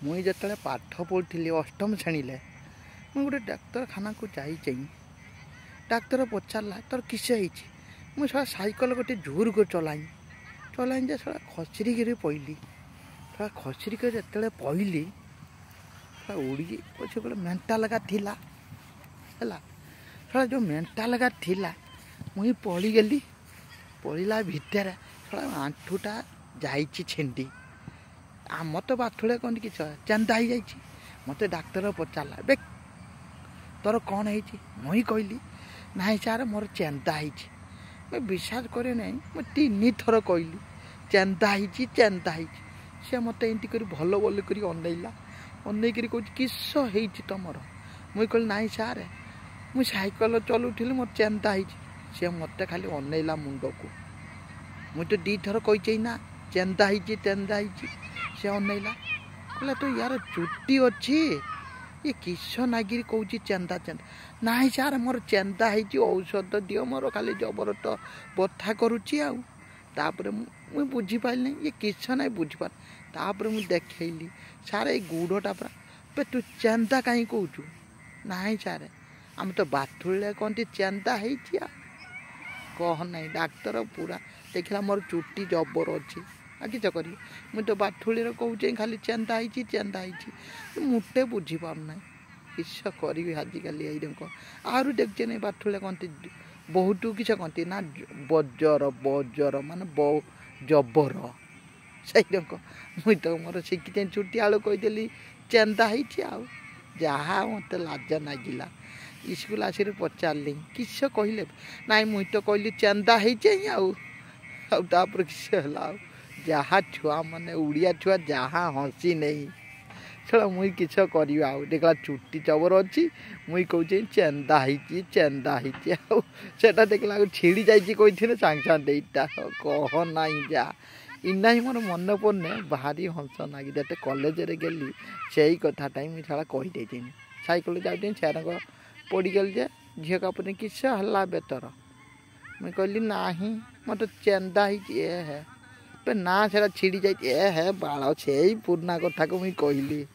मुई जिते पाठ पढ़ी अष्टम श्रेणी मुझे गोटे डाक्तरखाना को जाई डाक्तर पचारा तोर किस मुझे सारा साइकेल गोटे जोर को चलाई जे सारा खसरिक पईली सारा खसरिक जिते पईली उड़ी पचे गोटे मेंटा लगा थिला है सारा जो मेंटा लगा थिला मुई पड़गली पड़ा भितर सारा आंठूटा जाई छेंडी आम तो बाथुड़े कौन कि चेंदा हो जाए मत डाक्तर पचारा बे तोर कौन है मुई कहली ना सार मोर चेंदा हो विश्वास करे ना मैं 3 थर कहली चेंदा हो सी मत एमती कर भल भल कर अनैला अनैक कह किस तुमर मुई कहली ना सार मुझे साइकेल चलुली मोर चेंदा हो सी मत खाली अनैला मुंड को मुझे तो 2 थर कही ना चेंदा हो से अनैला कहला तो यार चुट्टी अच्छी ये किस नागिरी कौन चेंदा चेंदा ना सार मोर चेंदा हो औषध दियो मोर खाली जबर तो बथा करुच्ची आपर मुझे बुझीपारि ये किस ना बुझीपार तापर मुझे देखली सार ये गुड़टा पूरा पे तू चेंदा कहीं कौचु ना सार आम तो बाथुड़े कहती चेंदा हो कह ना डाक्तर पूरा देखला मोर चुट्टी जबर अच्छी किस कर मुझे तो बाथुड़ी कहूँ खाली चेंदा हो मुटे बुझीपारना किस करी आजिकल आहरी देखचे नहीं बाथुड़े कहती बहुत किस कहती ना बजर मान जबर से मुई तो मोर शिखी चुट्टी आलू कहीदेली चेंदा हो जहाँ मत लाज नागिला स्कूल आस पचारि किस कहले ना मुई तो कहली चेंदा होपर किस है जहाँ छुआ माने उड़िया छुआ जहाँ हसी नहीं छड़ा मुई किस कर देखला चुट्टी जबर अच्छी मुई कौन चेंदा हो देखला छिड़ी जाइए कही सांग सांग देटा कह ना जा इना ही मोर मन पड़ने भारी हंस नागी जो कलेज गली से कथाटा मुझे छड़ा कहीदे साइकेल जाऊँ सेरक पड़गल जे झील का किस है बेतर मुझे कहली ना मत चेंदा है पे ना से छिड़ी जाए बाल से पुराना कथा को मुझे कहली।